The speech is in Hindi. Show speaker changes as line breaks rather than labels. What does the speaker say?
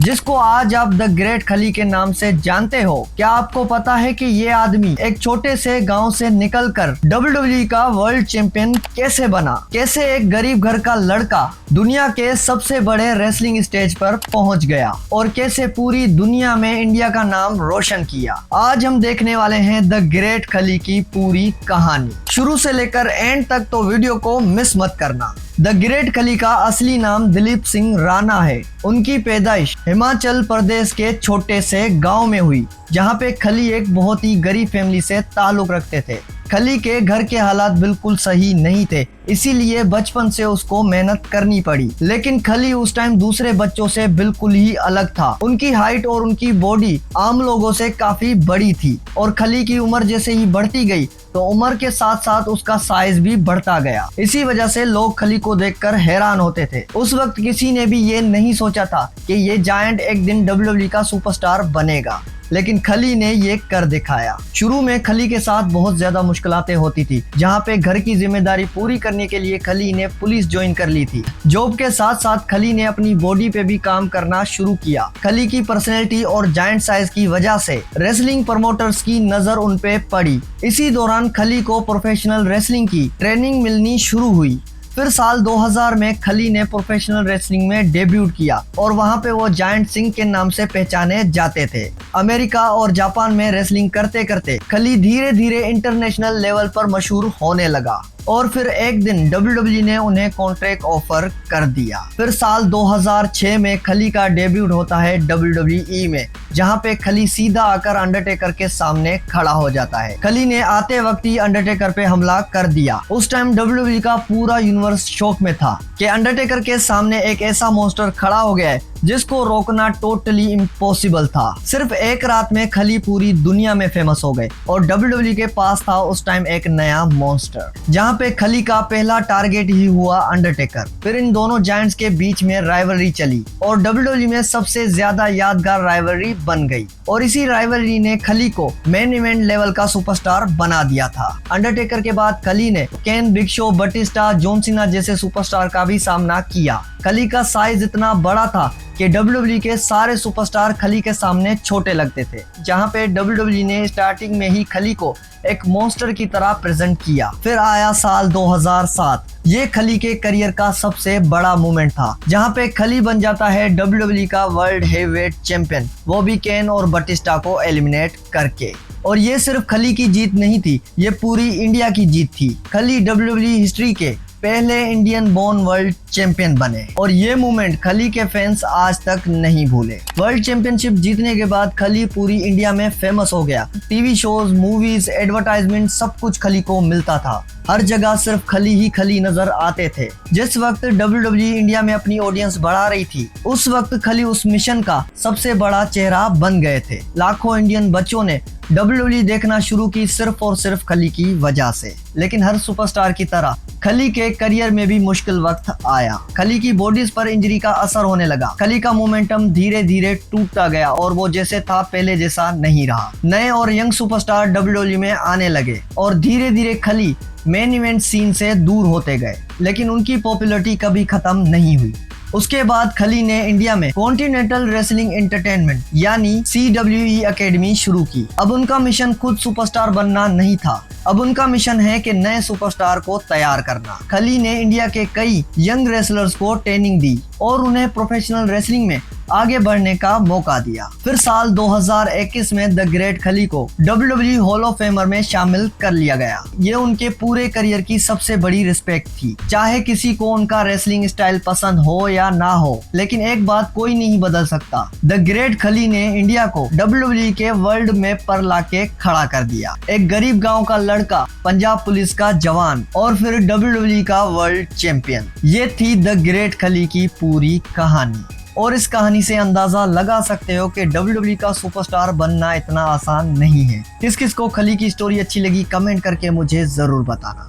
जिसको आज आप द ग्रेट खली के नाम से जानते हो। क्या आपको पता है कि ये आदमी एक छोटे से गांव से निकलकर WWE का वर्ल्ड चैंपियन कैसे बना, कैसे एक गरीब घर का लड़का दुनिया के सबसे बड़े रेसलिंग स्टेज पर पहुंच गया और कैसे पूरी दुनिया में इंडिया का नाम रोशन किया। आज हम देखने वाले हैं द ग्रेट खली की पूरी कहानी शुरू से लेकर एंड तक, तो वीडियो को मिस मत करना। द ग्रेट खली का असली नाम दिलीप सिंह राणा है। उनकी पैदाइश हिमाचल प्रदेश के छोटे से गांव में हुई, जहां पे खली एक बहुत ही गरीब फैमिली से ताल्लुक रखते थे। खली के घर के हालात बिल्कुल सही नहीं थे, इसीलिए बचपन से उसको मेहनत करनी पड़ी। लेकिन खली उस टाइम दूसरे बच्चों से बिल्कुल ही अलग था। उनकी हाइट और उनकी बॉडी आम लोगों से काफी बड़ी थी और खली की उम्र जैसे ही बढ़ती गई तो उम्र के साथ साथ उसका साइज भी बढ़ता गया। इसी वजह से लोग खली को देखकर हैरान होते थे। उस वक्त किसी ने भी ये नहीं सोचा था कि ये जायंट एक दिन WWE का सुपरस्टार बनेगा, लेकिन खली ने ये कर दिखाया। शुरू में खली के साथ बहुत ज्यादा मुश्किलातें होती थी, जहाँ पे घर की जिम्मेदारी पूरी करने के लिए खली ने पुलिस ज्वाइन कर ली थी। जॉब के साथ साथ खली ने अपनी बॉडी पे भी काम करना शुरू किया। खली की पर्सनैलिटी और जायंट साइज की वजह से रेसलिंग प्रमोटर्स की नजर उन पे पड़ी। इसी दौरान खली को प्रोफेशनल रेसलिंग की ट्रेनिंग मिलनी शुरू हुई। फिर साल 2000 में खली ने प्रोफेशनल रेसलिंग में डेब्यूट किया और वहां पे वो जायंट सिंह के नाम से पहचाने जाते थे। अमेरिका और जापान में रेसलिंग करते करते खली धीरे धीरे इंटरनेशनल लेवल पर मशहूर होने लगा और फिर एक दिन WWE ने उन्हें कॉन्ट्रैक्ट ऑफर कर दिया। फिर साल 2006 में खली का डेब्यूट होता है WWE में, जहां पे खली सीधा आकर अंडरटेकर के सामने खड़ा हो जाता है। खली ने आते वक्त ही अंडरटेकर पे हमला कर दिया। उस टाइम WWE का पूरा यूनिवर्स शॉक में था कि अंडरटेकर के सामने एक ऐसा मॉन्स्टर खड़ा हो गया है जिसको रोकना टोटली इम्पॉसिबल था। सिर्फ एक रात में खली पूरी दुनिया में फेमस हो गए और WWE के पास था उस टाइम एक नया मॉन्स्टर, जहां पे खली का पहला टारगेट ही हुआ अंडरटेकर। फिर इन दोनों जायंट्स के बीच में राइवलरी चली और WWE में सबसे ज्यादा यादगार राइवलरी बन गई और इसी राइवलरी ने खली को मेन इवेंट लेवल का सुपरस्टार बना दिया था। अंडरटेकर के बाद खली ने Kane, big show, Batista, John Cena जैसे सुपरस्टार का भी सामना किया। खली का साइज इतना बड़ा था कि WWE के सारे सुपरस्टार खली के सामने छोटे लगते थे, जहां पे WWE ने स्टार्टिंग में ही खली को एक मॉन्स्टर की तरह प्रेजेंट किया। फिर आया साल 2007। ये खली के करियर का सबसे बड़ा मूवमेंट था, जहां पे खली बन जाता है WWE का वर्ल्ड हेवीवेट चैंपियन, वो भी केन और बटिस्टा को एलिमिनेट करके। और ये सिर्फ खली की जीत नहीं थी, ये पूरी इंडिया की जीत थी। खली WWE हिस्ट्री के पहले इंडियन बोर्न वर्ल्ड चैंपियन बने और ये मूवमेंट खली के फैंस आज तक नहीं भूले। वर्ल्ड चैंपियनशिप जीतने के बाद खली पूरी इंडिया में फेमस हो गया। टीवी शोज, मूवीज, एडवर्टाइजमेंट सब कुछ खली को मिलता था। हर जगह सिर्फ खली ही खली नजर आते थे। जिस वक्त WWE इंडिया में अपनी ऑडियंस बढ़ा रही थी, उस वक्त खली उस मिशन का सबसे बड़ा चेहरा बन गए थे। लाखों इंडियन बच्चों ने WWE देखना शुरू की सिर्फ और सिर्फ खली की वजह से। लेकिन हर सुपरस्टार की तरह खली के करियर में भी मुश्किल वक्त आया। खली की बॉडीज पर इंजरी का असर होने लगा। खली का मोमेंटम धीरे धीरे टूटता गया और वो जैसे था पहले जैसा नहीं रहा। नए और यंग सुपरस्टार WWE में आने लगे और धीरे धीरे खली मेन इवेंट सीन से दूर होते गए, लेकिन उनकी पॉपुलैरिटी कभी खत्म नहीं हुई। उसके बाद खली ने इंडिया में कॉन्टिनेंटल रेसलिंग एंटरटेनमेंट यानी CWE अकेडमी शुरू की। अब उनका मिशन खुद सुपरस्टार बनना नहीं था, अब उनका मिशन है कि नए सुपरस्टार को तैयार करना। खली ने इंडिया के कई यंग रेसलर्स को ट्रेनिंग दी और उन्हें प्रोफेशनल रेसलिंग में आगे बढ़ने का मौका दिया। फिर साल 2021 में द ग्रेट खली को WWE हॉल ऑफ फेमर में शामिल कर लिया गया। ये उनके पूरे करियर की सबसे बड़ी रिस्पेक्ट थी। चाहे किसी को उनका रेसलिंग स्टाइल पसंद हो या ना हो, लेकिन एक बात कोई नहीं बदल सकता, द ग्रेट खली ने इंडिया को WWE के वर्ल्ड मैप पर लाके खड़ा कर दिया। एक गरीब गाँव का लड़का, पंजाब पुलिस का जवान और फिर WWE का वर्ल्ड चैंपियन। ये थी द ग्रेट खली की पूरी कहानी और इस कहानी से अंदाजा लगा सकते हो कि WWE का सुपरस्टार बनना इतना आसान नहीं है। किस किस को खली की स्टोरी अच्छी लगी कमेंट करके मुझे जरूर बताना।